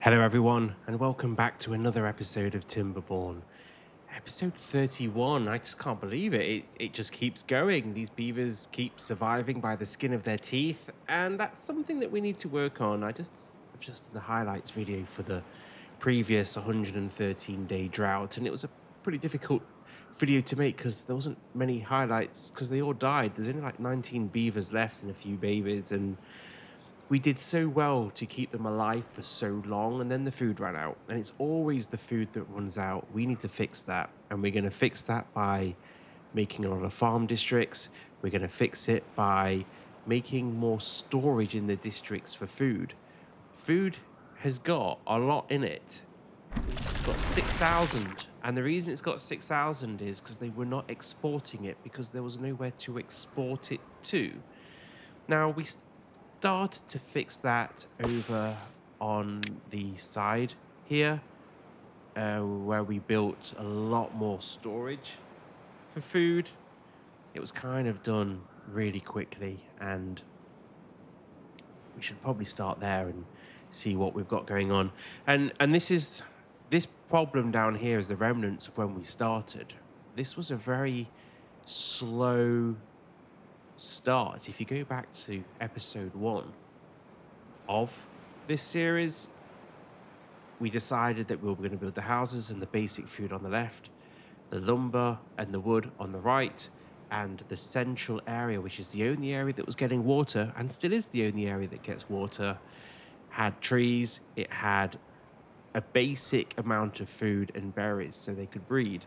Hello, everyone, and welcome back to another episode of Timberborn. Episode 31. I just can't believe it. It just keeps going. These beavers keep surviving by the skin of their teeth, and that's something that we need to work on. I've just done the highlights video for the previous 113-day drought, and it was a pretty difficult video to make because there wasn't many highlights because they all died. There's only like 19 beavers left and a few babies, and we did so well to keep them alive for so long, and then the food ran out, and it's always the food that runs out. We need to fix that, and we're going to fix that by making a lot of farm districts. We're going to fix it by making more storage in the districts for food. Food has got a lot in it. It's got 6,000, and the reason it's got 6,000 is because they were not exporting it because there was nowhere to export it to. Now, we started to fix that over on the side here, where we built a lot more storage for food. It was kind of done really quickly, and we should probably start there and see what we've got going on. And this problem down here is the remnants of when we started. This was a very slow start. If you go back to episode 1 of this series, we decided that we were going to build the houses and the basic food on the left, the lumber and the wood on the right, and the central area, which is the only area that was getting water and still is the only area that gets water, had trees. It had a basic amount of food and berries so they could breed.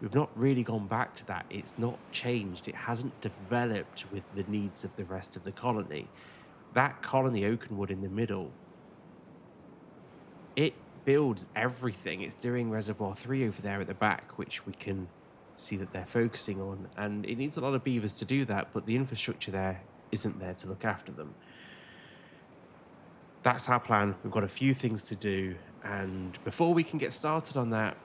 We've not really gone back to that. It's not changed. It hasn't developed with the needs of the rest of the colony. That colony, Oakenwood in the middle, it builds everything. It's doing Reservoir 3 over there at the back, which we can see that they're focusing on. And it needs a lot of beavers to do that, but the infrastructure there isn't there to look after them. That's our plan. We've got a few things to do. And before we can get started on that,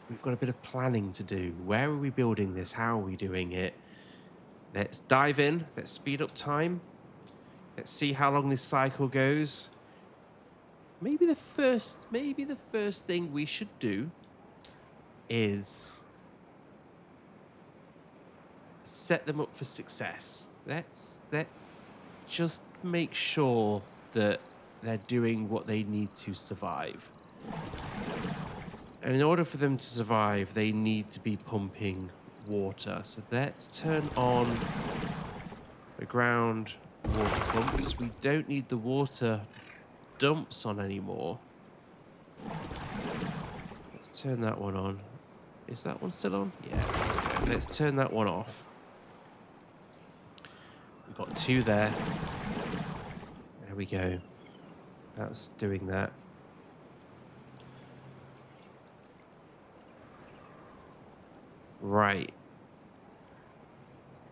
we've got a bit of planning to do. Where are we building this? How are we doing it? Let's dive in. Let's speed up time. Let's see how long this cycle goes. Maybe the first thing we should do is set them up for success. Let's just make sure that they're doing what they need to survive. And in order for them to survive, they need to be pumping water. So let's turn on the ground water pumps. We don't need the water dumps on anymore. Let's turn that one on. Is that one still on? Yeah, okay. Let's turn that one off. We've got 2 there. There we go. That's doing that. Right.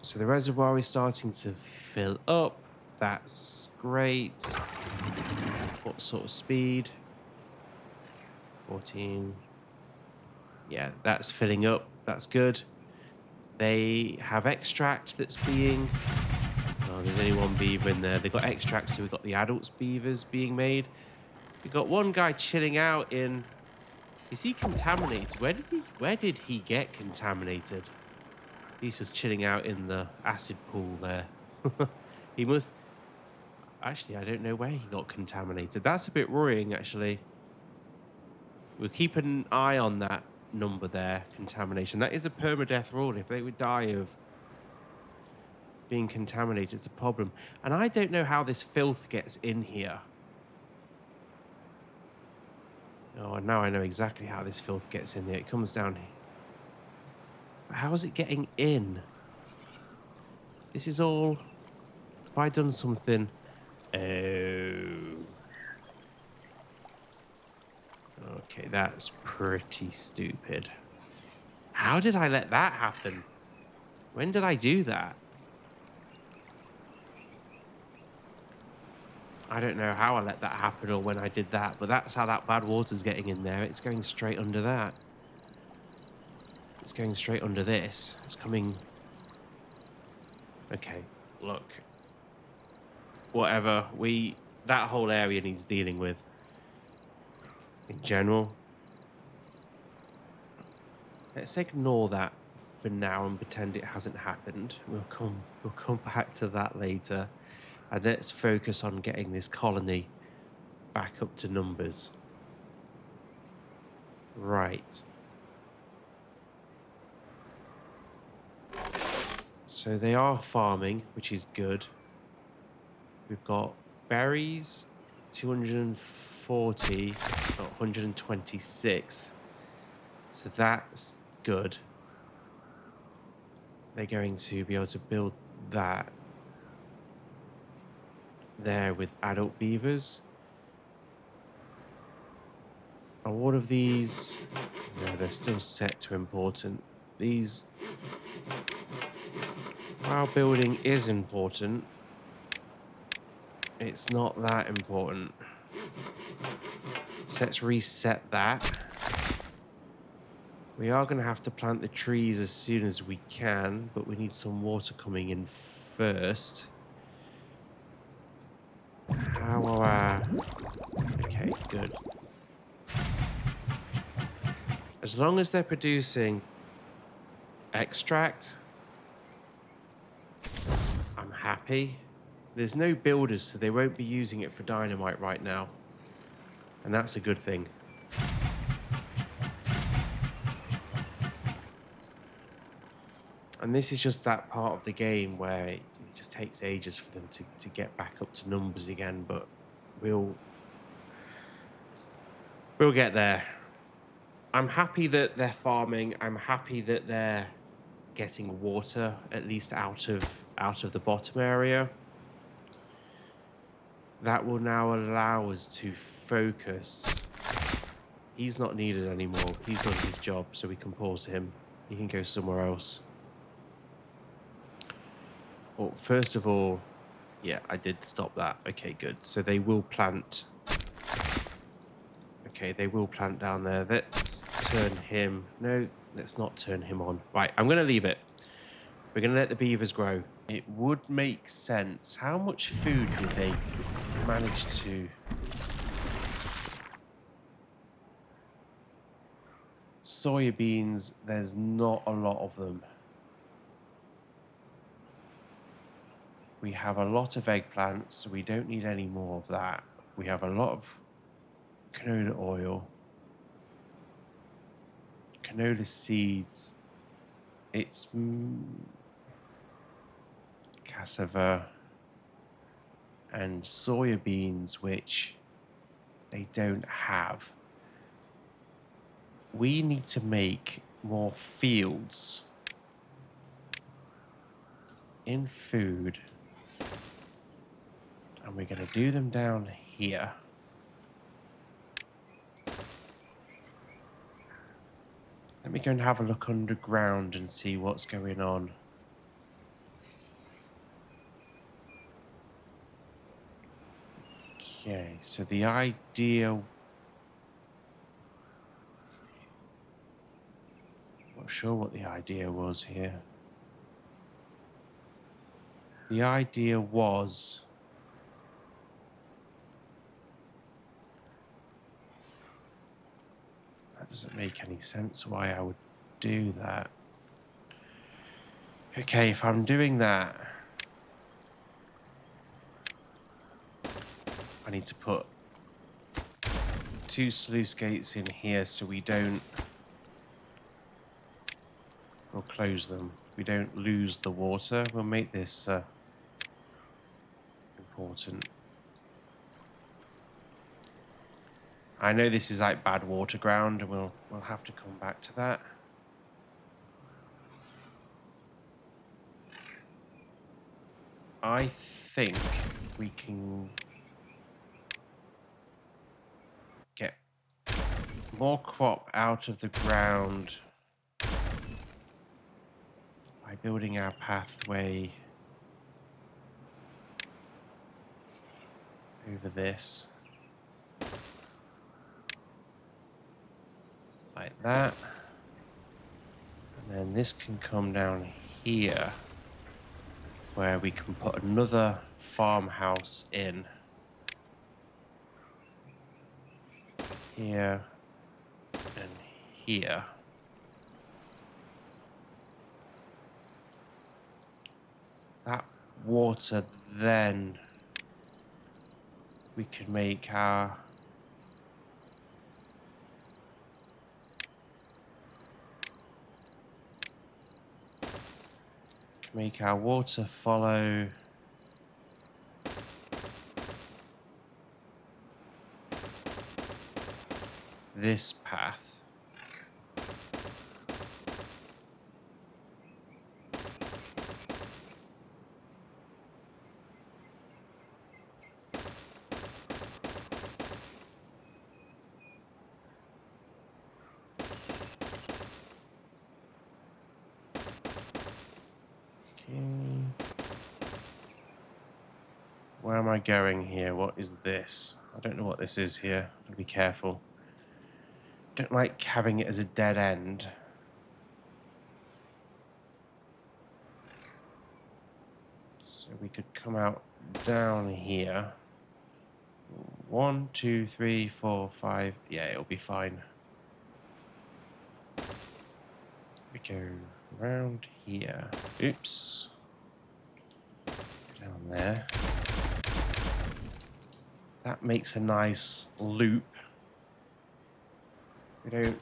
So the reservoir is starting to fill up. That's great. What sort of speed? 14. Yeah, that's filling up. That's good. They have extract that's being... Oh, there's only one beaver in there. They've got extract, so we've got the adults beavers being made. We've got one guy chilling out in... Is he contaminated? Where did he get contaminated? He's just chilling out in the acid pool there. He must... Actually, I don't know where he got contaminated. That's a bit worrying, actually. We'll keep an eye on that number there, contamination. That is a permadeath rule. If they would die of being contaminated, it's a problem. And I don't know how this filth gets in here. Oh, now I know exactly how this filth gets in there. It comes down here. How is it getting in? This is all... Have I done something? Oh. Okay, that's pretty stupid. How did I let that happen? When did I do that? I don't know how I let that happen or when I did that, but that's how that bad water's getting in there. It's going straight under that. It's going straight under this. It's coming... Okay, look. Whatever. That whole area needs dealing with. in general. Let's ignore that for now and pretend it hasn't happened. We'll come back to that later. And let's focus on getting this colony back up to numbers. Right. So they are farming, which is good. We've got berries, 240, not 126. So that's good. They're going to be able to build that there with adult beavers. Are all of these... No, they're still set to important. These... While building is important, it's not that important. So let's reset that. We are going to have to plant the trees as soon as we can, but we need some water coming in first. How okay, good. As long as they're producing extract, I'm happy. There's no builders, so they won't be using it for dynamite right now. And that's a good thing. And this is just that part of the game where it just takes ages for them to get back up to numbers again, but we'll get there. I'm happy that they're farming. I'm happy that they're getting water, at least out of the bottom area. That will now allow us to focus. He's not needed anymore. He's done his job, so we can pause him. He can go somewhere else. Well, first of all, yeah, I did stop that. Okay, good. So they will plant. Okay, they will plant down there. Let's turn him. No, let's not turn him on. Right, I'm going to leave it. We're going to let the beavers grow. It would make sense. How much food did they manage to... Soya beans, there's not a lot of them. We have a lot of eggplants, so we don't need any more of that. We have a lot of canola oil. Canola seeds. It's cassava and soya beans, which they don't have. We need to make more fields in food, and we're going to do them down here. Let me go and have a look underground and see what's going on. Okay, so the idea... Not sure what the idea was here. The idea was... That doesn't make any sense why I would do that. Okay, if I'm doing that, I need to put 2 sluice gates in here so we don't... We'll close them. We don't lose the water. We'll make this important. I know this is like Badwater ground, and we'll have to come back to that. I think we can get more crop out of the ground by building our pathway over this. Like that. And then this can come down here, where we can put another farmhouse in. here, and here. That water, then we could make our water follow this path. Where am I going here? What is this? I don't know what this is here. I'll be careful. Don't like having it as a dead end. So we could come out down here. 1, 2, 3, 4, 5. Yeah, it'll be fine. We go around here. Oops. Down there. That makes a nice loop. We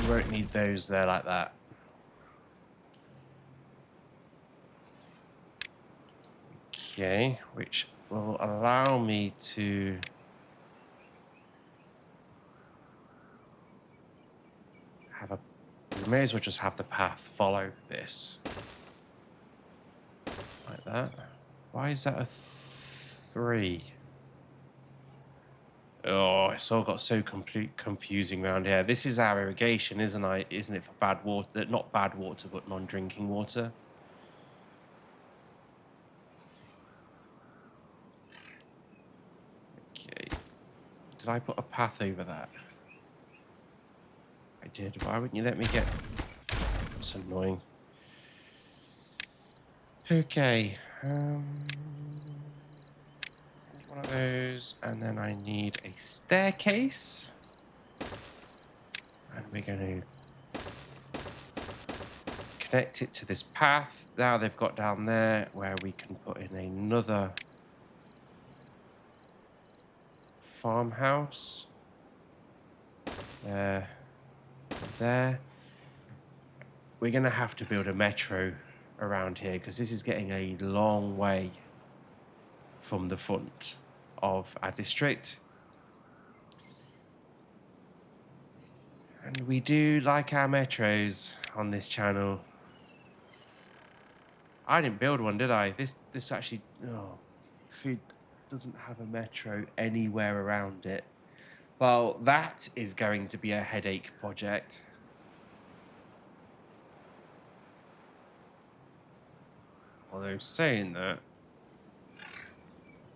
won't need those there like that. Okay, which will allow me to have we may as well just have the path follow this. Like that. Why is that a 3? Oh, it's all got so confusing around here. This is our irrigation, isn't it, for bad water? Not bad water, but non-drinking water. Okay. Did I put a path over that? I did. Why wouldn't you let me get... That's annoying. Okay. One of those, and then I need a staircase, and we're going to connect it to this path. Now they've got down there where we can put in another farmhouse. There. We're going to have to build a metro around here because this is getting a long way from the front of our district. And we do like our metros on this channel. I didn't build one, did I? This actually, food doesn't have a metro anywhere around it. Well, that is going to be a headache project. Although saying that,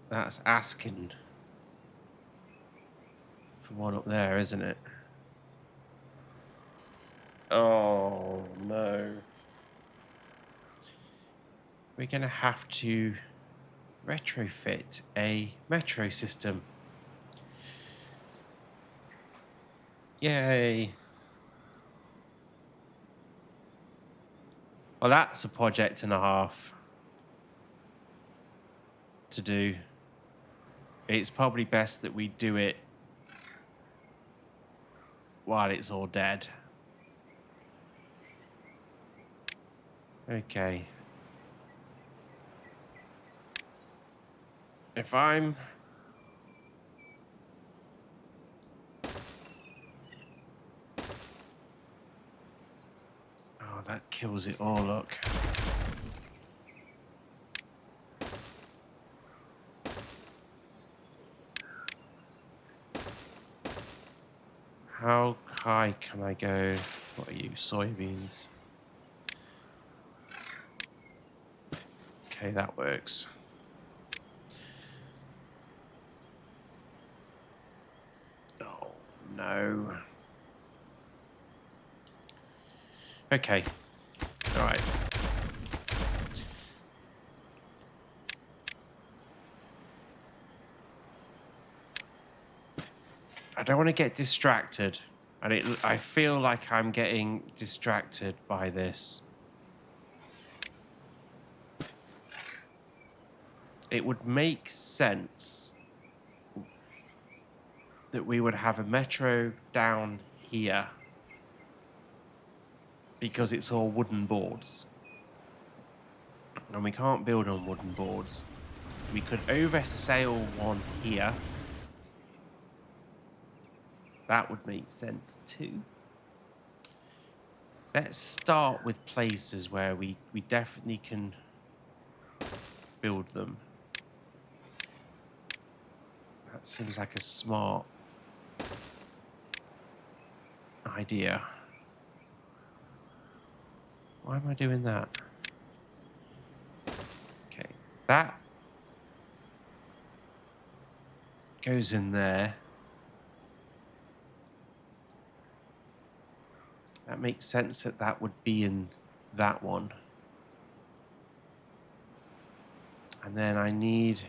that's asking for one up there, isn't it? Oh, no. We're going to have to retrofit a metro system. Yay. Well, that's a project and a half to do. It's probably best that we do it while it's all dead. Okay. If I'm... Oh, that kills it all, look. How high can I go? What are you, soybeans? Okay, that works. Oh, no. Okay. All right. I don't want to get distracted. And I feel like I'm getting distracted by this. It would make sense that we would have a metro down here because it's all wooden boards. And we can't build on wooden boards. We could oversail one here. That would make sense too. Let's start with places where we definitely can build them. That seems like a smart idea. Why am I doing that? Okay, that goes in there. That makes sense that that would be in that one. And then I need...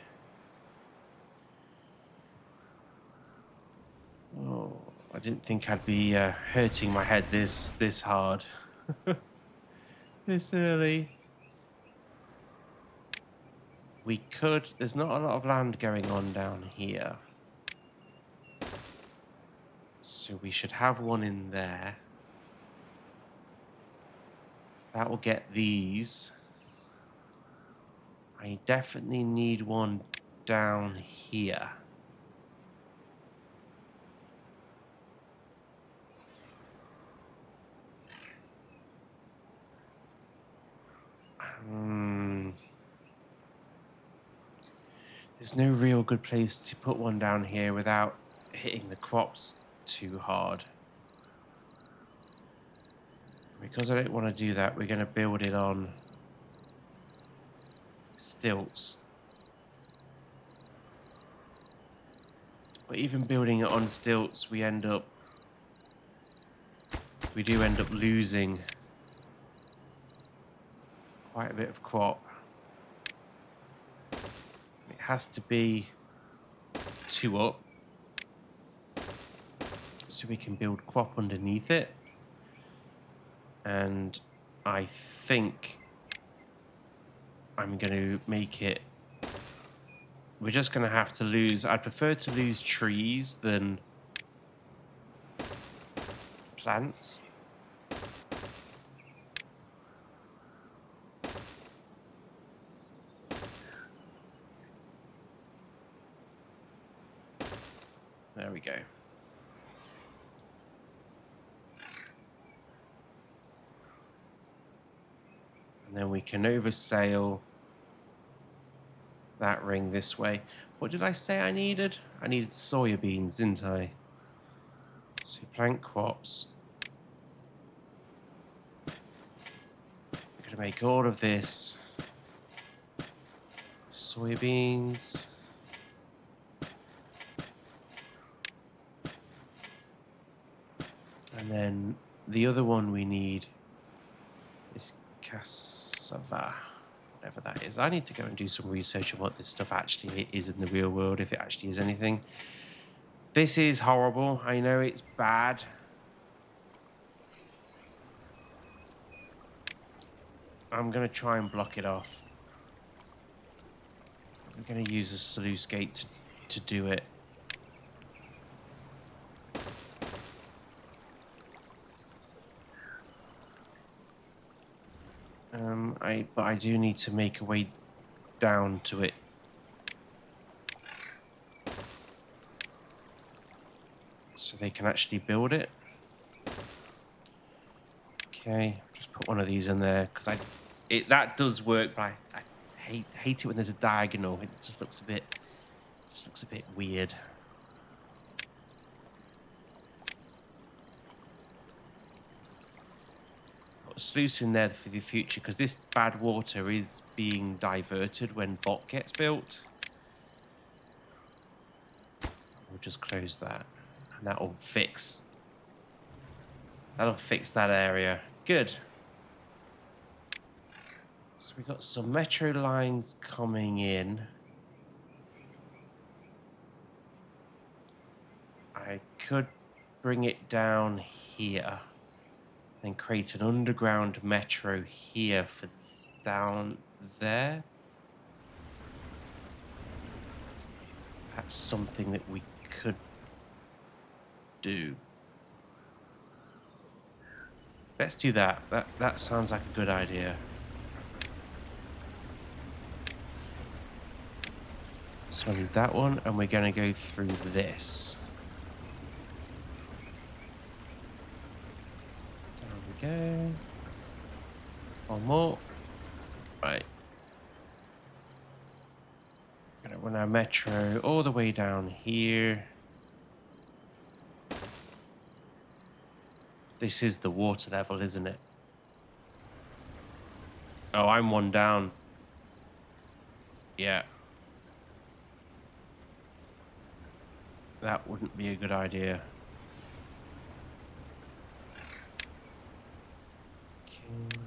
Oh, I didn't think I'd be hurting my head this hard. This early. We could... There's not a lot of land going on down here. So we should have one in there. That will get these. I definitely need one down here. There's no real good place to put one down here without hitting the crops too hard. Because I don't want to do that, we're going to build it on stilts. But even building it on stilts, we do end up losing quite a bit of crop. It has to be 2 up so we can build crop underneath it. And I think I'm going to make it... We're just going to have to lose... I'd prefer to lose trees than plants. There we go. And then we can oversail that ring this way. What did I say I needed? I needed soybeans, didn't I? So plant crops. We're going to make all of this soybeans. And then the other one we need is cassava, whatever that is. I need to go and do some research on what this stuff actually is in the real world, if it actually is anything. This is horrible. I know it's bad. I'm going to try and block it off. I'm going to use a sluice gate to do it. But I do need to make a way down to it. So they can actually build it. Okay, just put one of these in there because that does work, but I hate it when there's a diagonal. It just looks a bit weird. Put a sluice in there for the future because this Badwater is being diverted when bot gets built. We'll just close that, and that'll fix that area. Good. So we've got some metro lines coming in. I I could bring it down here and create an underground metro here for down there. That's something that we could do. Let's do that. That sounds like a good idea. So I need that one, and we're going to go through this. There we go. One more. Right. We're going to run our metro all the way down here. This is the water level, isn't it? Oh, I'm one down. Yeah. That wouldn't be a good idea. Okay.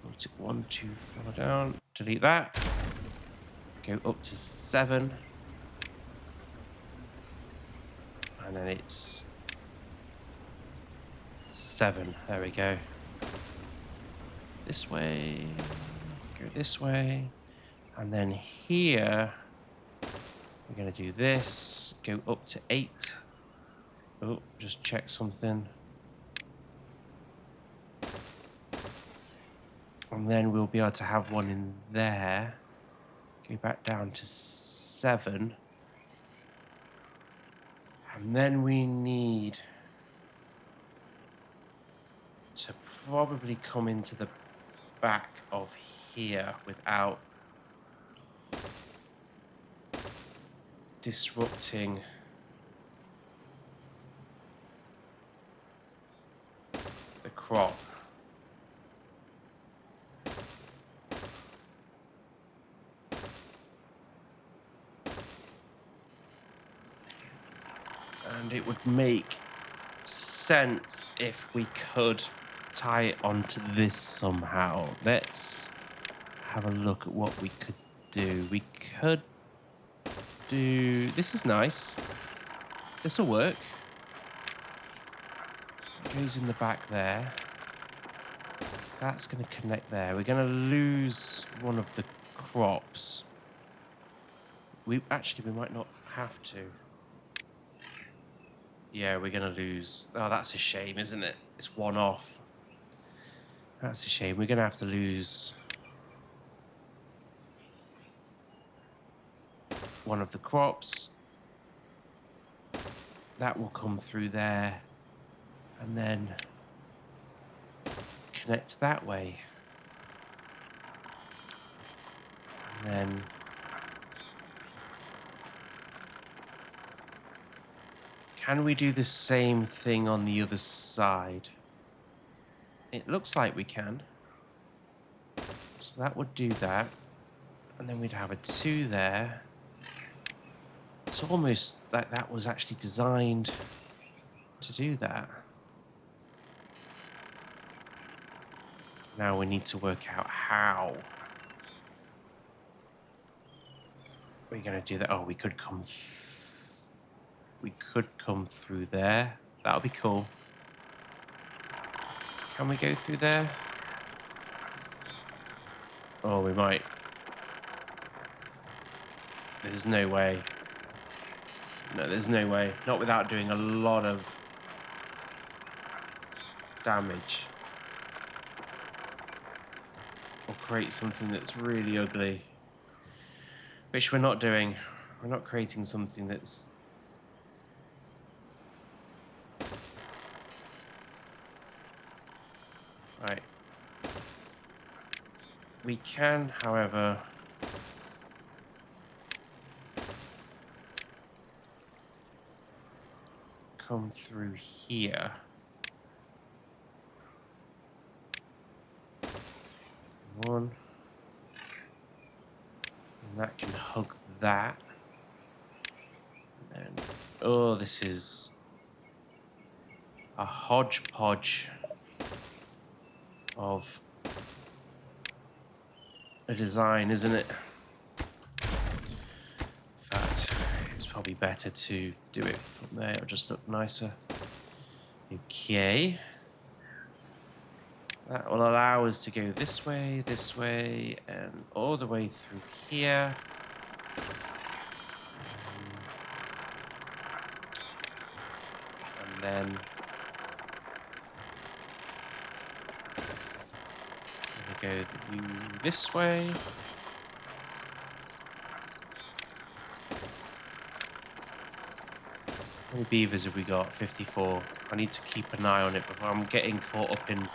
Put it 1 too far down. Delete that. Go up to 7. And then it's 7. There we go. This way. Go this way. And then here, we're going to do this. Go up to 8. Oh, just check something. And then we'll be able to have one in there. Go back down to 7. And then we need to probably come into the back of here without disrupting the crop. And it would make sense if we could tie it onto this somehow. Let's have a look at what we could do. We could do... This is nice. This will work. It goes in the back there. That's going to connect there. We're going to lose one of the crops. We might not have to. Yeah, we're going to lose... Oh, that's a shame, isn't it? It's one off. That's a shame. We're going to have to lose one of the crops. That will come through there and then connect that way. And then can we do the same thing on the other side? It looks like we can. So that would do that. And then we'd have a 2 there. It's almost like that was actually designed to do that. Now we need to work out how we're going to do that. Oh, we could come through there. That'll be cool. Can we go through there? Oh, we might. There's no way. No, there's no way. Not without doing a lot of damage. Or create something that's really ugly. Which we're not doing. We're not creating something that's... Right. We can, however... come through here. One. And that can hug that. And then, oh, this is a hodgepodge of a design, isn't it? In fact, let's Probably better to do it from there. It'll just look nicer. Okay. That will allow us to go this way, and all the way through here. And then go this way. How many beavers have we got? 54. I need to keep an eye on it before I'm getting caught up in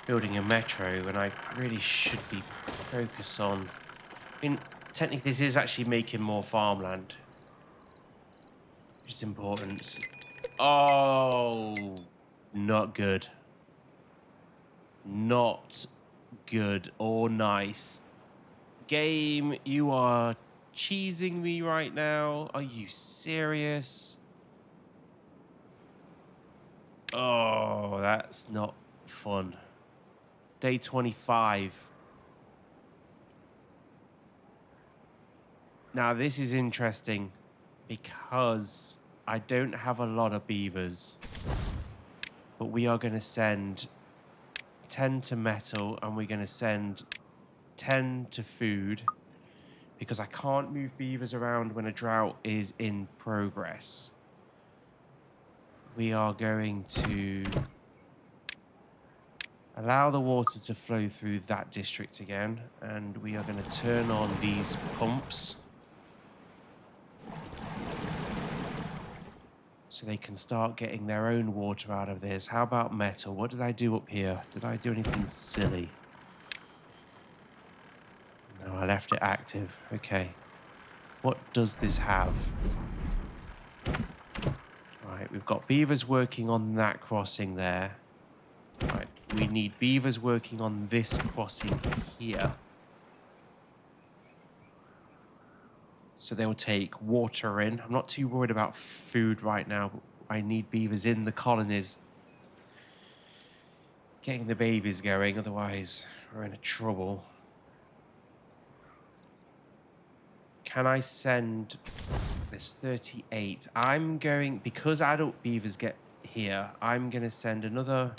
building a metro when I really should be focused on... I mean, technically this is actually making more farmland, which is important. Oh, not good. Not good or nice. Game, you are cheesing me right now. Are you serious? Oh, that's not fun. Day 25. Now, this is interesting because I don't have a lot of beavers, but we are going to send 10 to metal and we're going to send 10 to food because I can't move beavers around when a drought is in progress. We are going to allow the water to flow through that district again, and we are going to turn on these pumps so they can start getting their own water out of this. How about metal? What did I do up here? Did I do anything silly? No, I left it active. Okay. What does this have? Right, we've got beavers working on that crossing there. Right, we need beavers working on this crossing here. So they'll take water in. I'm not too worried about food right now, but I need beavers in the colonies. Getting the babies going, otherwise we're in trouble. Can I send this 38? I'm going, because adult beavers get here, I'm going to send another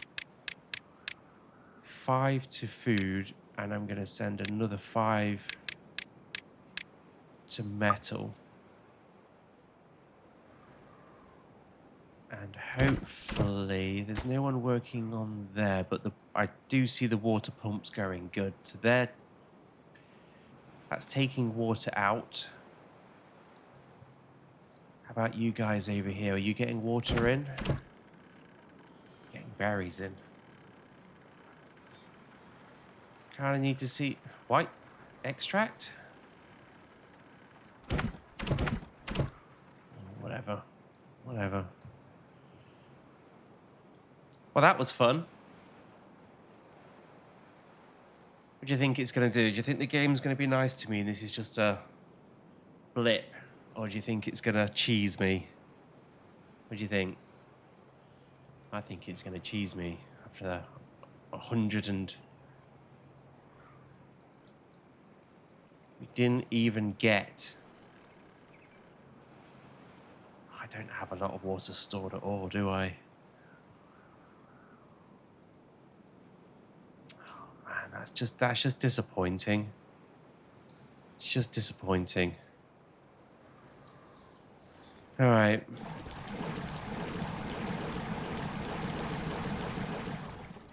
5 to food, and I'm going to send another 5 to metal. And hopefully there's no one working on there, but I do see the water pumps going good. So that's taking water out. How about you guys over here? Are you getting water in? Getting berries in. Kind of need to see white extract. Whatever. Well, that was fun. What do you think it's going to do? Do you think the game's going to be nice to me and this is just a blip? Or do you think it's going to cheese me? What do you think? I think it's going to cheese me after 100 and... We didn't even get... I don't have a lot of water stored at all, do I? Oh man, that's just disappointing. It's just disappointing. All right.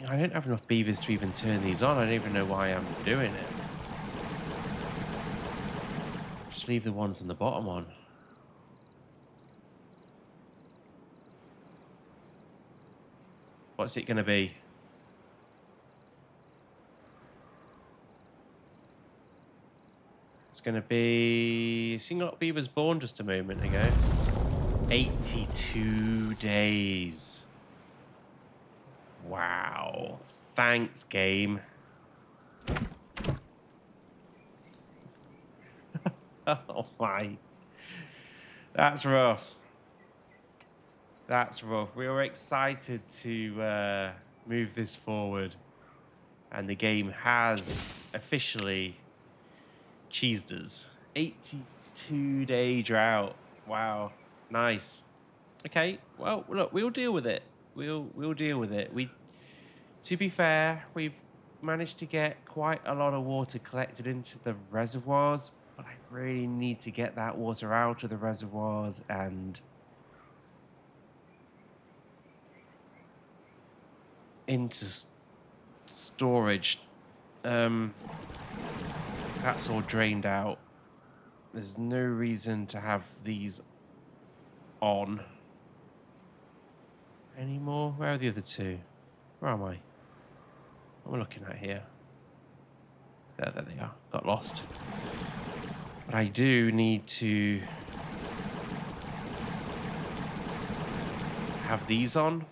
I don't have enough beavers to even turn these on. I don't even know why I'm doing it. Just leave the ones on the bottom on. What's it going to be? It's going to be... Seeing a lot of beavers born just a moment ago. 82 days. Wow. Thanks, game. Oh my. That's rough. That's rough. We were excited to move this forward, and the game has officially cheesed us. 82-day drought. Wow. Nice. Okay. Well, look, we'll deal with it. We'll deal with it. To be fair, we've managed to get quite a lot of water collected into the reservoirs, but I really need to get that water out of the reservoirs and into storage. Um, that's all drained out. There's no reason to have these on anymore. Where are the other two? Where am I? What am I looking at here? There they are. Got lost. But I do need to have these on.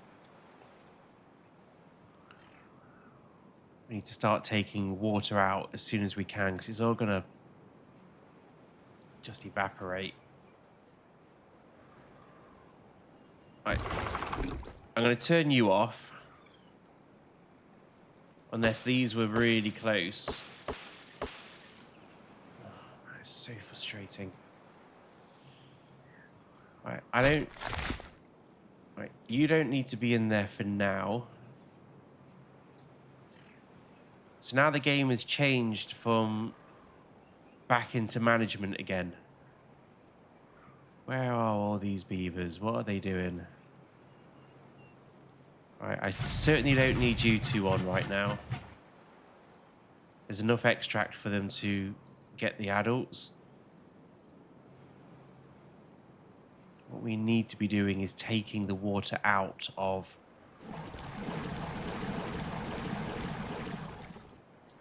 We need to start taking water out as soon as we can because it's all going to just evaporate. Right. I'm going to turn you off. Unless these were really close. Oh, that's so frustrating. Right, Right, you don't need to be in there for now. So now the game has changed from back into management again. Where are all these beavers? What are they doing? Right, I certainly don't need you two on right now. There's enough extract for them to get the adults. What we need to be doing is taking the water out of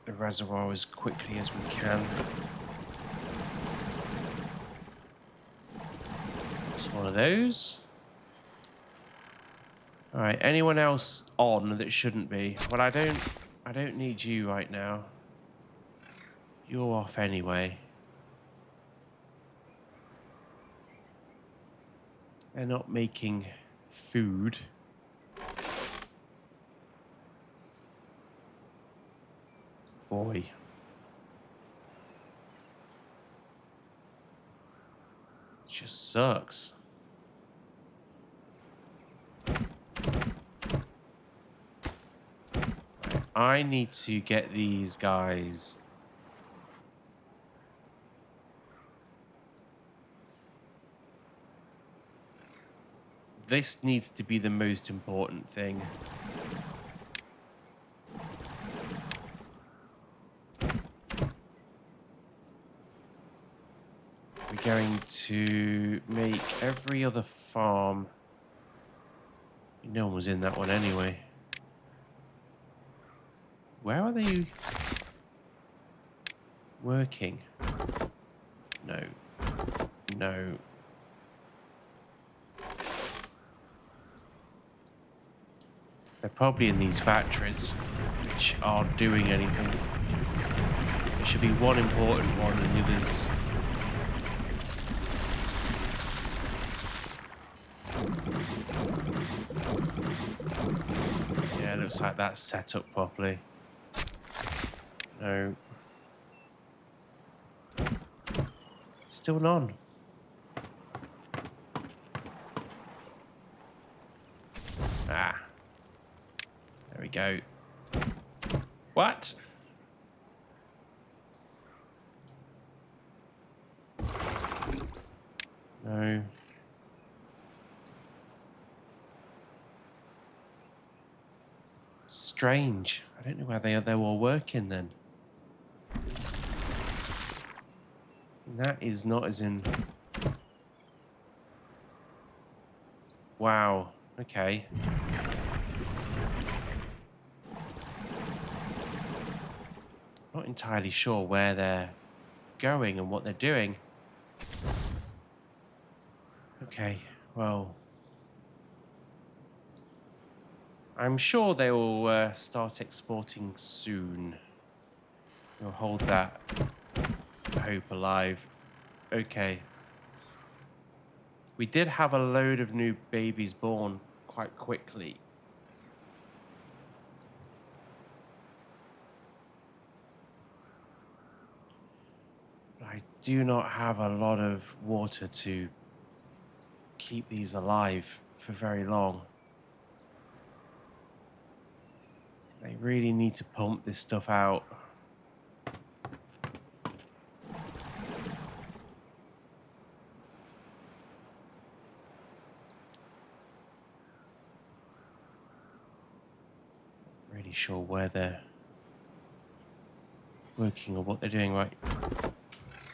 the reservoir as quickly as we can. It's one of those. All right, anyone else on that shouldn't be? Well, I don't need you right now. You're off anyway. They're not making food. Boy. It just sucks. Right, I need to get these guys. This needs to be the most important thing. We're going to make every other farm. No one was in that one anyway. Where are they working? No. No. They're probably in these factories, which aren't doing anything. There should be one important one and the others. Yeah, it looks like that's set up properly. No. Still none. Ah. There we go. What? No. Strange. I don't know where they're all working then. That is not as in... Wow. Okay. Not entirely sure where they're going and what they're doing. Okay, well... I'm sure they will start exporting soon. We'll hold that hope alive. Okay. We did have a load of new babies born quite quickly. But I do not have a lot of water to keep these alive for very long. They really need to pump this stuff out. Not really sure where they're working or what they're doing right.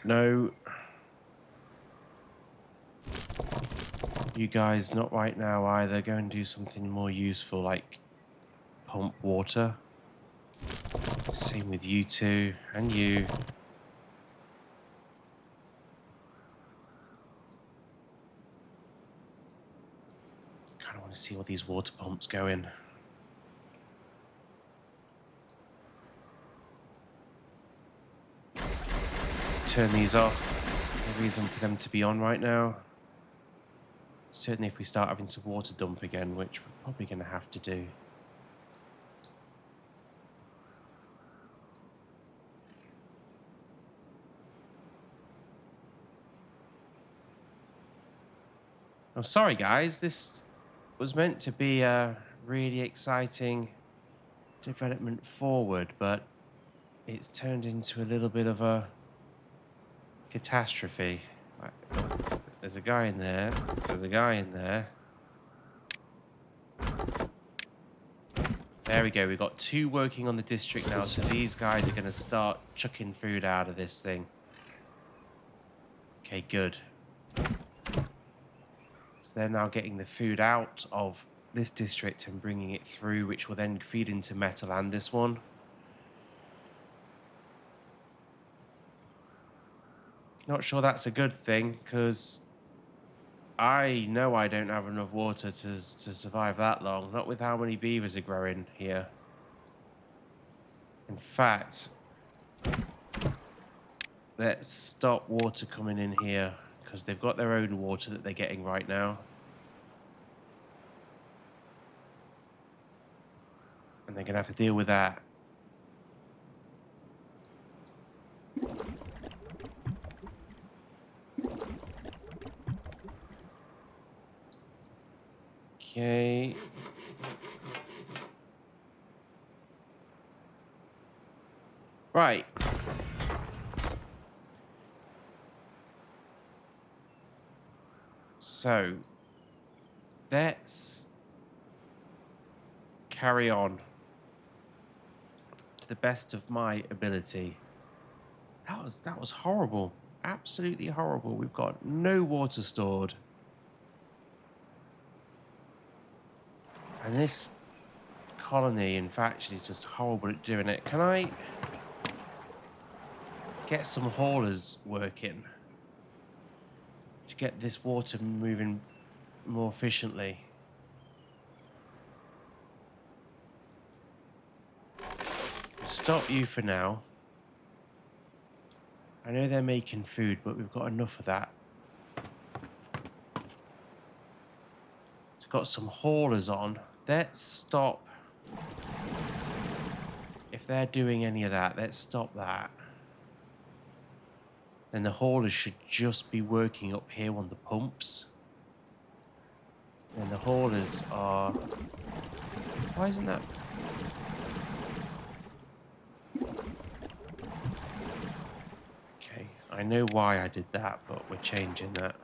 No. You guys, not right now either. Go and do something more useful like pump water. Same with you two and you. Kind of want to see what these water pumps go in. Turn these off. No reason for them to be on right now. Certainly if we start having to water dump again, which we're probably going to have to do. Oh, sorry guys, this was meant to be a really exciting development forward, but it's turned into a little bit of a catastrophe. There's a guy in there. There's a guy in there. There we go. We've got 2 working on the district now, so these guys are going to start chucking food out of this thing. Okay, good. So they're now getting the food out of this district and bringing it through, which will then feed into metal and this one. Not sure that's a good thing, because I know I don't have enough water to survive that long. Not with how many beavers are growing here. In fact, let's stop water coming in here, because they've got their own water that they're getting right now. And they're going to have to deal with that. Okay. Right. So, let's carry on to the best of my ability. That was horrible. Absolutely horrible. We've got no water stored. And this colony, in fact, is just horrible at doing it. Can I get some haulers working to get this water moving more efficiently? Stop you for now. I know they're making food, but we've got enough of that. It's got some haulers on. Let's stop. If they're doing any of that, let's stop that. Then the haulers should just be working up here on the pumps. And the haulers are... Why isn't that... Okay, I know why I did that, but we're changing that.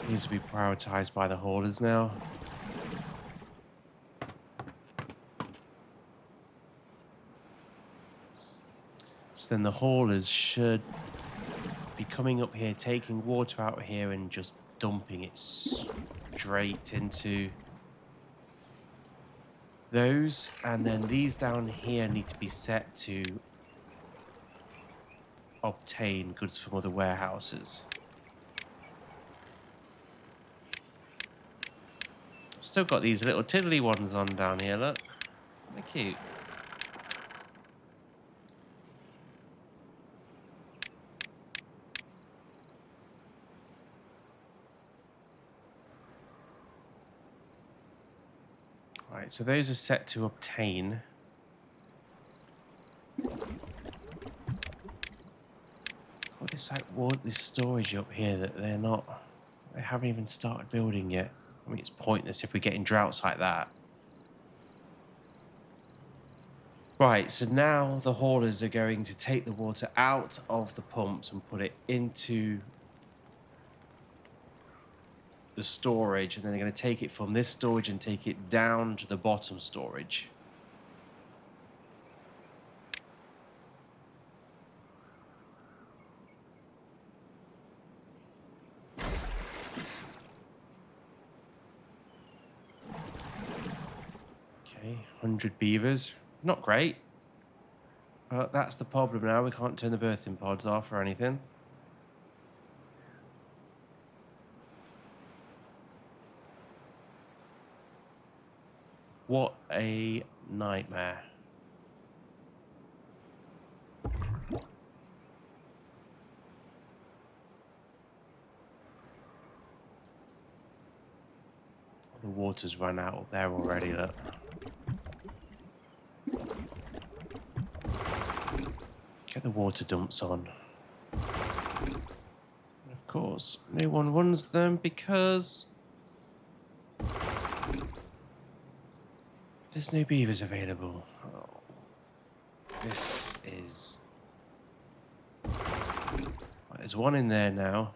Needs to be prioritized by the haulers now. So then the haulers should be coming up here, taking water out here and just dumping it straight into those. And then these down here need to be set to obtain goods from other warehouses. Still got these little tiddly ones on down here, look. They're cute. Right, so those are set to obtain. Got this this storage up here that they haven't even started building yet. I mean, it's pointless if we're getting droughts like that. Right, so now the haulers are going to take the water out of the pumps and put it into the storage, and then they're going to take it from this storage and take it down to the bottom storage. Okay, 100 beavers. Not great. But that's the problem now. We can't turn the birthing pods off or anything. What a nightmare. The water's run out up there already, look. Get the water dumps on. And of course, no one runs them because there's no beavers available. Oh, this is... Well, there's one in there now.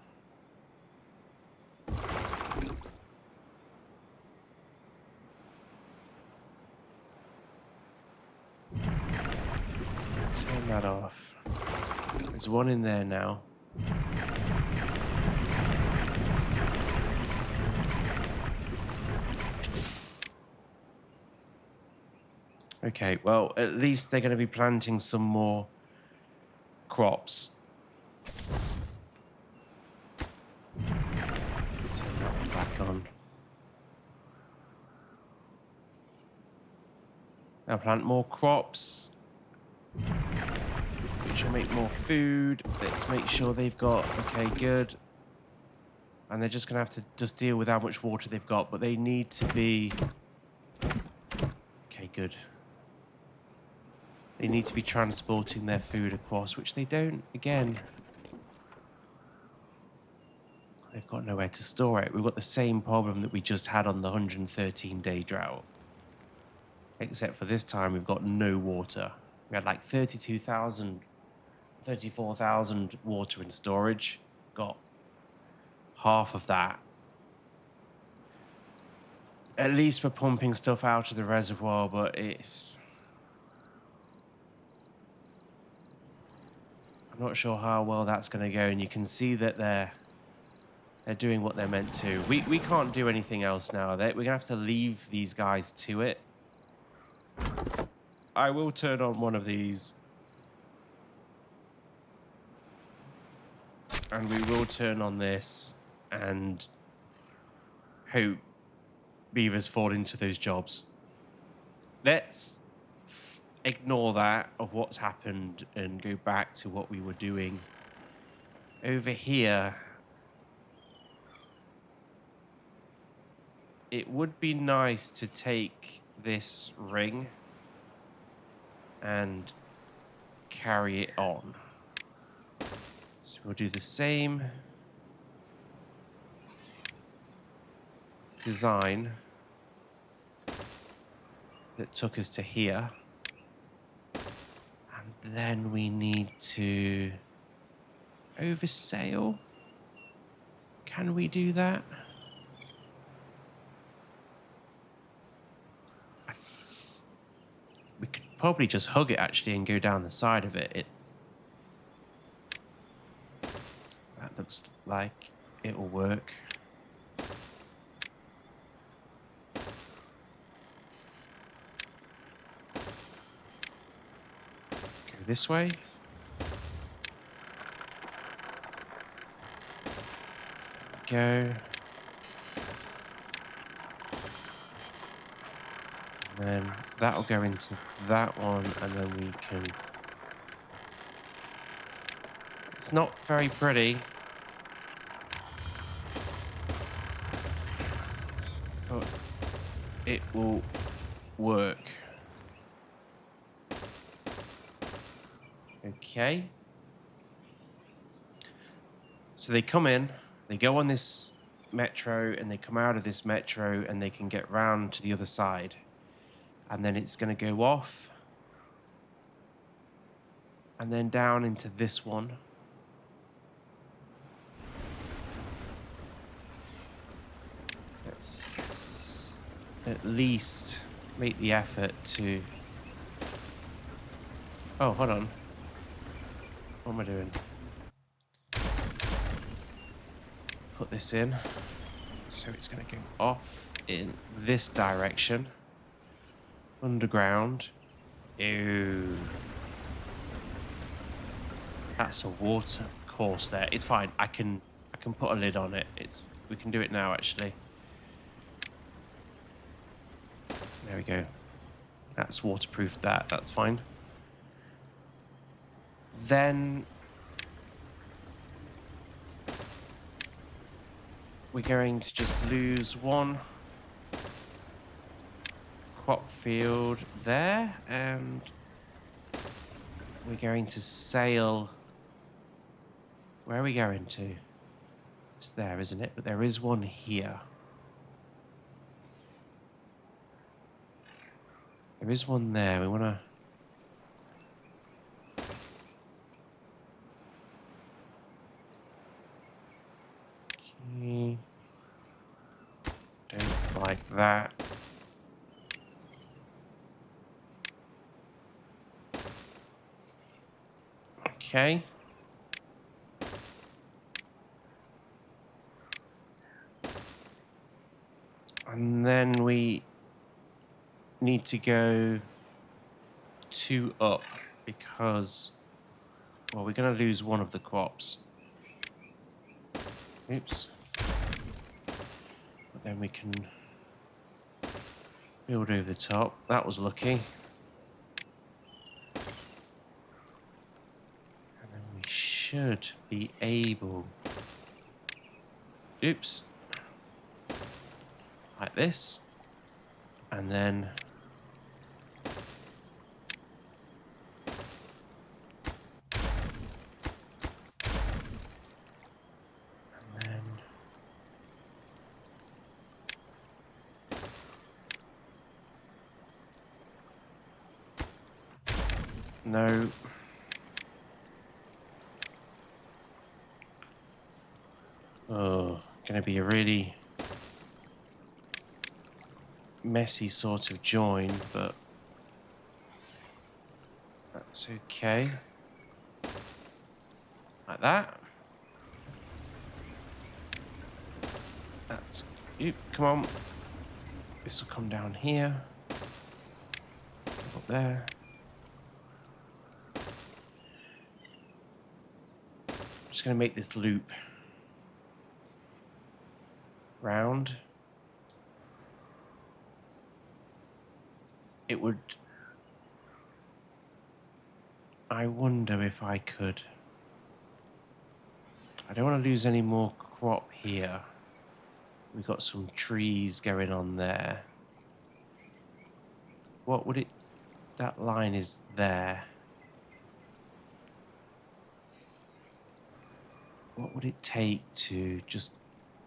Turn that off. There's one in there now. Okay, well, at least they're going to be planting some more crops. Let's turn that one back on. Now plant more crops, which will make more food. Let's make sure they've got, okay, good. And they're just going to have to just deal with how much water they've got, but they need to be, okay, good. They need to be transporting their food across, which they don't, again. They've got nowhere to store it. We've got the same problem that we just had on the 113-day drought. Except for this time, we've got no water. We had like 32,000, 34,000 water in storage. Got half of that. At least we're pumping stuff out of the reservoir, but it's... I'm not sure how well that's going to go, and you can see that they're doing what they're meant to. We can't do anything else now. We're going to have to leave these guys to it. I will turn on one of these. And we will turn on this and hope beavers fall into those jobs. Let's ignore that of what's happened and go back to what we were doing. Over here, it would be nice to take this ring and carry it on. So we'll do the same design that took us to here. And then we need to oversail. Can we do that? We could probably just hug it actually and go down the side of it. That looks like it will work. Go this way. Go. And then that'll go into that one, and then we can... It's not very pretty. But it will work. Okay. So they come in, they go on this metro, and they come out of this metro, and they can get round to the other side. And then it's going to go off. And then down into this one. Let's at least make the effort to... Oh, hold on. What am I doing? Put this in. So it's going to go off in this direction. Underground. Ew. That's a water course there. It's fine. I can put a lid on it. We can do it now, actually. There we go. That's waterproof. That's fine. Then we're going to just lose one crop field there, and we're going to sail. Where are we going to? It's there, isn't it? But there is one here. There is one there. We want to... Okay. Don't like that. Okay. And then we need to go 2 up because, well, we're going to lose one of the crops. Oops. But then we can build over the top. That was lucky. And then we should be able... Oops. Like this. And then... No. Oh, gonna be a really messy sort of join, but that's okay. Like that. That's... Oop, come on. This will come down here. Up there. Just going to make this loop round. It would... I wonder if I could... I don't want to lose any more crop here. We've got some trees going on there. What would it... That line is there. What would it take to just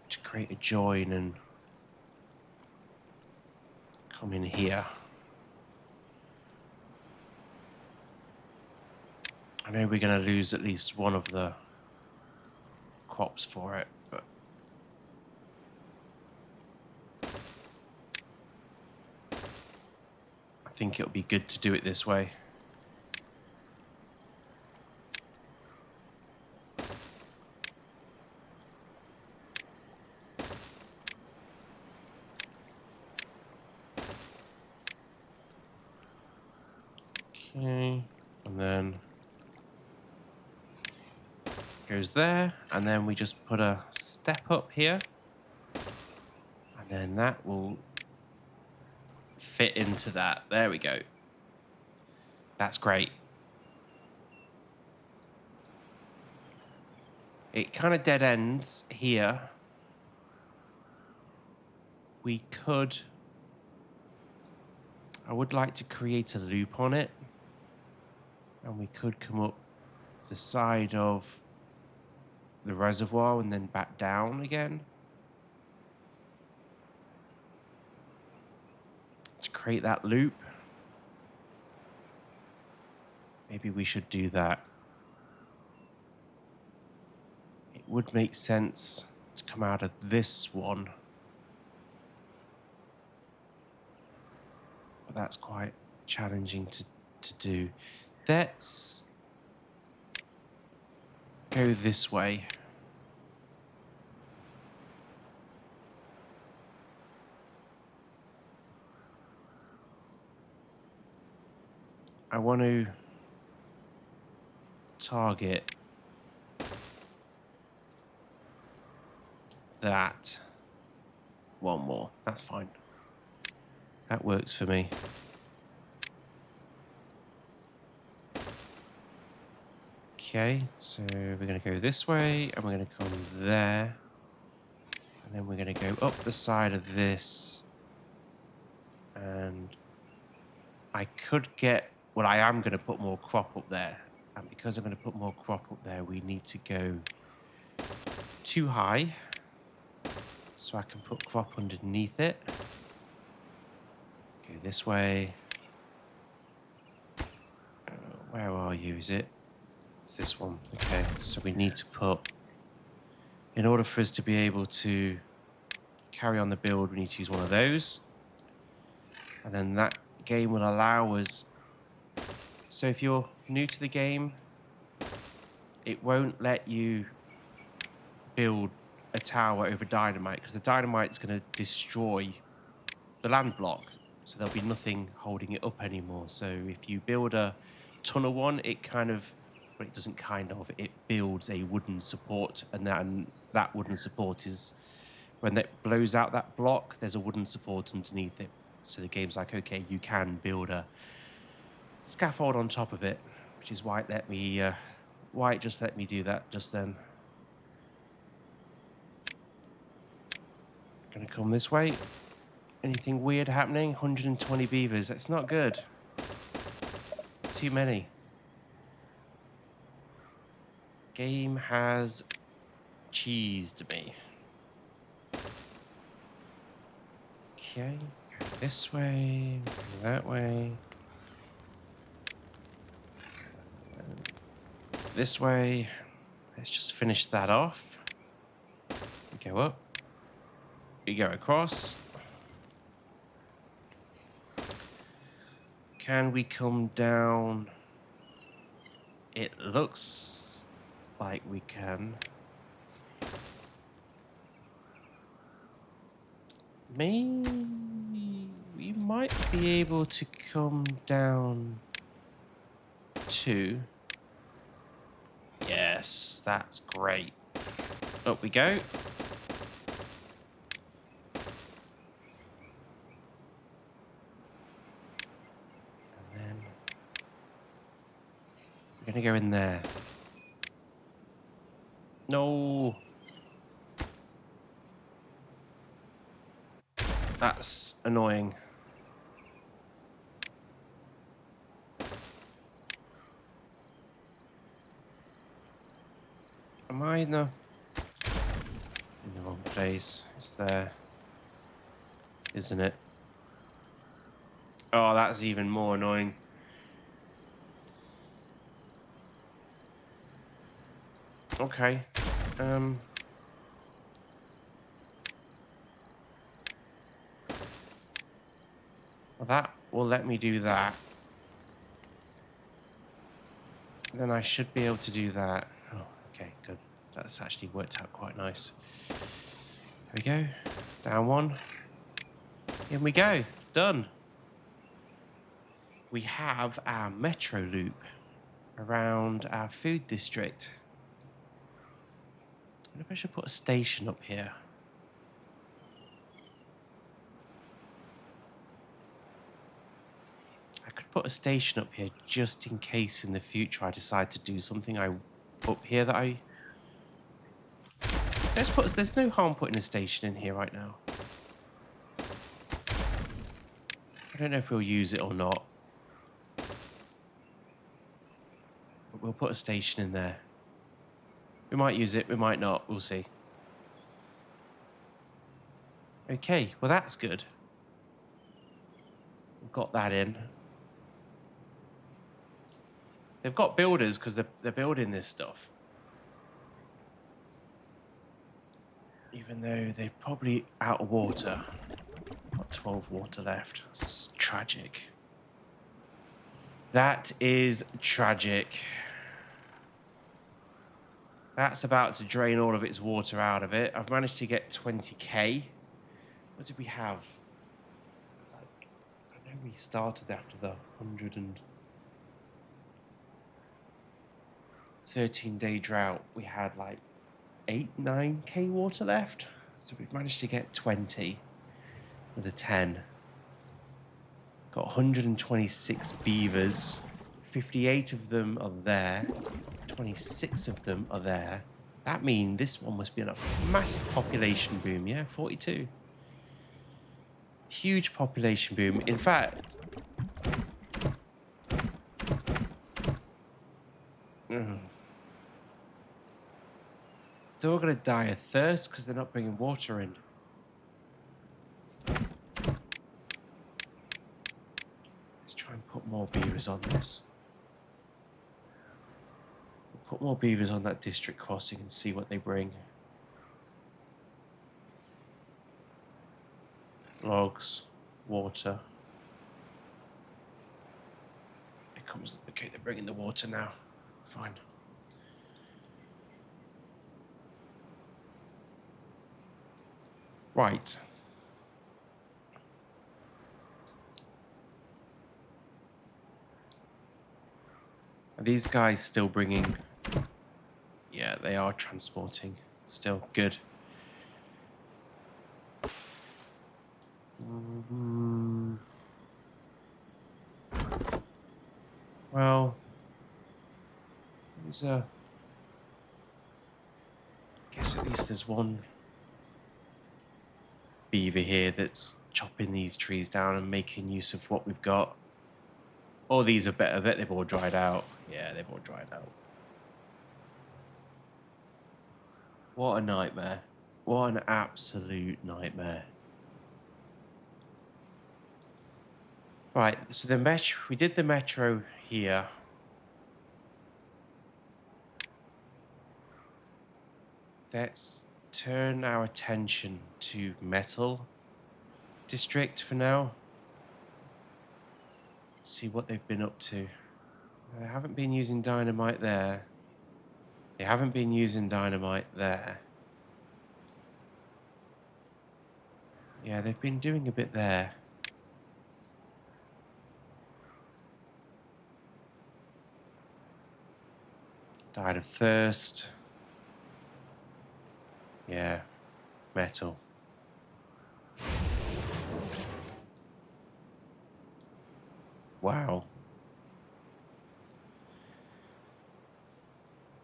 to create a join and come in here? I know we're going to lose at least one of the crops for it, but I think it'll be good to do it this way. Okay, and then goes there, and then we just put a step up here, and then that will fit into that. There we go. That's great. It kind of dead ends here. We could... I would like to create a loop on it. And we could come up the side of the reservoir and then back down again. To create that loop. Maybe we should do that. It would make sense to come out of this one. But that's quite challenging to do. Let's go this way. I want to target that one more. That's fine. That works for me. Okay, so we're going to go this way, and we're going to come there. And then we're going to go up the side of this. And I could get... Well, I am going to put more crop up there. And because I'm going to put more crop up there, we need to go too high. So I can put crop underneath it. Go this way. Where are you? Is it? It's this one. Okay, so we need to put... In order for us to be able to carry on the build, we need to use one of those. And then that game will allow us... So if you're new to the game, it won't let you build a tower over dynamite, because the dynamite is going to destroy the land block. So there'll be nothing holding it up anymore. So if you build a tunnel one, it kind of... Well, it doesn't kind of. It builds a wooden support, and that wooden support is... When that blows out that block, there's a wooden support underneath it. So the game's like, okay, you can build a scaffold on top of it, which is why it let me, why it just let me do that just then. Gonna come this way. Anything weird happening? 120 beavers. That's not good. It's too many. Game has cheesed me. Okay, go this way, go that way. This way. Let's just finish that off. We go up. We go across. Can we come down? It looks like we can. Maybe we might be able to come down to... Yes, that's great. Up we go. And then we're going to go in there. No. That's annoying. Am I in the wrong place? It's there, isn't it? Oh, that's even more annoying. Okay. Well, that will let me do that. Then I should be able to do that. Oh, okay, good. That's actually worked out quite nice. There we go. Down one. In we go. Done. We have our metro loop around our food district. I wonder if I should put a station up here. I could put a station up here just in case in the future I decide to do something up here that I... There's no harm putting a station in here right now. I don't know if we'll use it or not. But we'll put a station in there. We might use it, we might not. We'll see. Okay, well that's good. We've got that in. They've got builders because they're building this stuff. Even though they're probably out of water. Got 12 water left. It's tragic. That is tragic. That's about to drain all of its water out of it. I've managed to get 20k. What did we have? I know we started after the 113-day drought. We had like 9k water left. So we've managed to get 20 with a 10. Got 126 beavers. 58 of them are there. 26 of them are there. That means this one must be on a massive population boom, yeah? 42. Huge population boom. In fact, they're all going to die of thirst because they're not bringing water in. Let's try and put more beavers on this. Put more beavers on that district crossing and see what they bring. Logs, water. It comes. Okay, they're bringing the water now. Fine. Right. Are these guys still bringing? Yeah, they are transporting. Still good. Well, there's a. I guess at least there's one beaver here that's chopping these trees down and making use of what we've got. Oh, these are better. I bet they've all dried out. Yeah, they've all dried out. What a nightmare. What an absolute nightmare. Right, so we did the metro here. Let's turn our attention to metal district for now. See what they've been up to. They haven't been using dynamite there. They haven't been using dynamite there. Yeah, they've been doing a bit there. Died of thirst. Yeah, metal. Wow.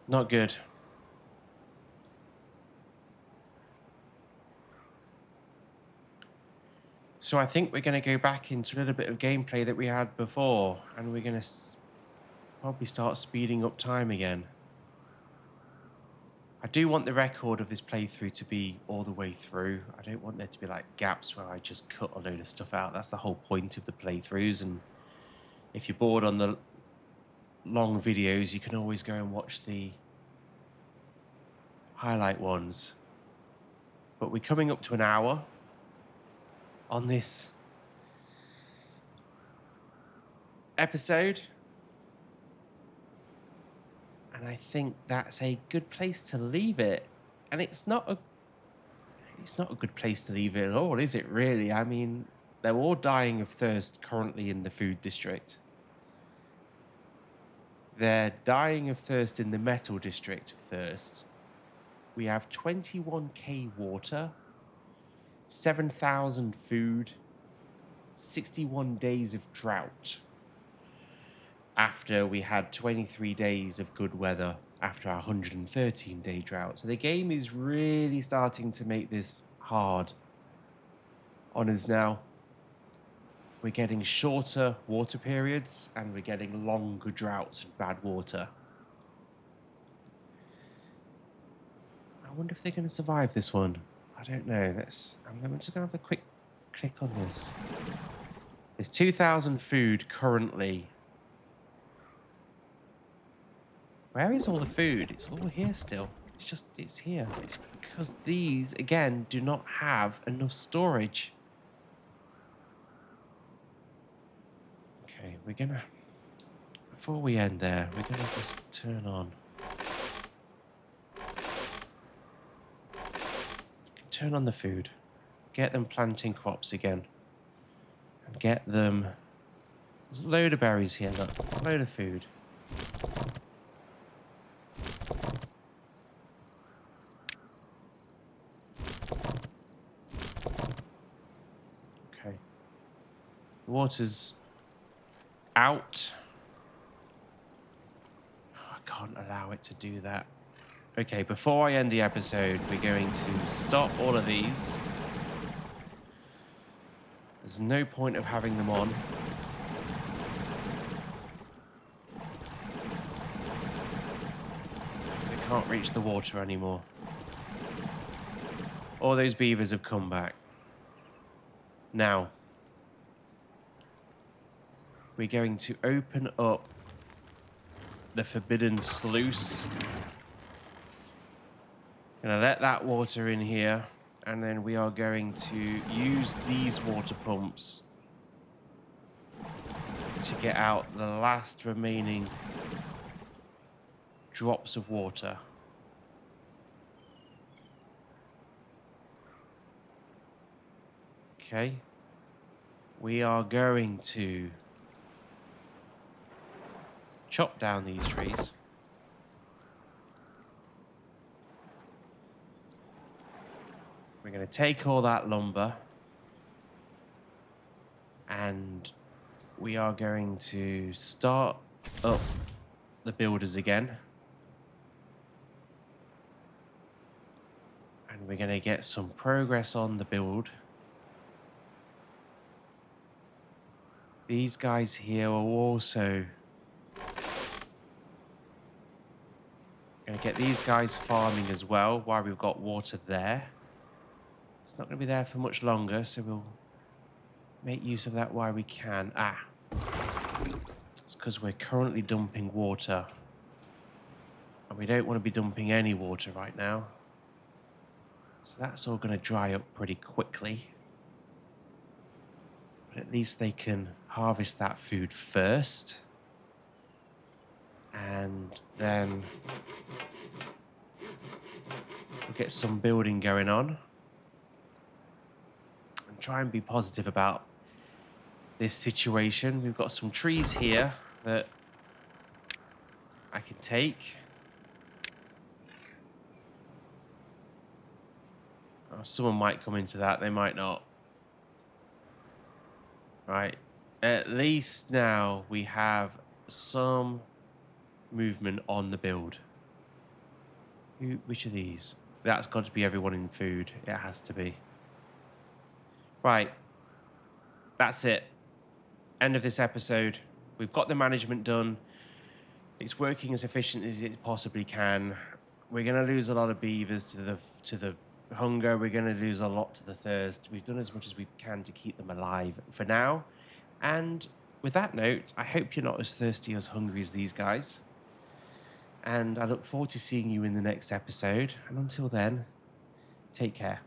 Not good. So I think we're going to go back into a little bit of gameplay that we had before, and we're going to probably start speeding up time again. I do want the record of this playthrough to be all the way through. I don't want there to be like gaps where I just cut a load of stuff out. That's the whole point of the playthroughs, and if you're bored on the long videos, you can always go and watch the highlight ones. But we're coming up to an hour on this episode, and I think that's a good place to leave it. And it's not a good place to leave it at all, is it really? I mean, they're all dying of thirst currently in the food district. They're dying of thirst in the metal district of thirst. We have 21k water, 7,000 food, 61 days of drought. After we had 23 days of good weather after our 113-day drought. So the game is really starting to make this hard on us now. we're getting shorter water periods and we're getting longer droughts and bad water. I wonder if they're going to survive this one. I don't know. I'm just going to have a quick click on this. There's 2,000 food currently. Where is all the food? It's all here still. It's here. It's because these, again, do not have enough storage. Okay, before we end there, we're gonna just turn on. Turn on the food. Get them planting crops again. And get them... There's a load of berries here, look. A load of food. Okay. The water's out. Oh, I can't allow it to do that. Okay, before I end the episode, we're going to stop all of these. There's no point of having them on. They can't reach the water anymore. All those beavers have come back. Now, we're going to open up the forbidden sluice. Gonna let that water in here, and then we are going to use these water pumps to get out the last remaining drops of water. Okay. We are going to chop down these trees. We're going to take all that lumber and we are going to start up the builders again. And we're going to get some progress on the build. These guys here are also going to get these guys farming as well while we've got water there. It's not going to be there for much longer, so we'll make use of that while we can. It's because we're currently dumping water. And we don't want to be dumping any water right now. So that's all going to dry up pretty quickly. But at least they can harvest that food first. And then we'll get some building going on. Try and be positive about this situation. We've got some trees here that I can take. Oh, someone might come into that, they might not. Right, at least now we have some movement on the build. Which of these? That's got to be everyone in food. It has to be. Right, that's it. End of this episode. We've got the management done. It's working as efficient as it possibly can. We're going to lose a lot of beavers to the hunger. We're going to lose a lot to the thirst. We've done as much as we can to keep them alive for now. And with that note, I hope you're not as thirsty or as hungry as these guys. And I look forward to seeing you in the next episode. And until then, take care.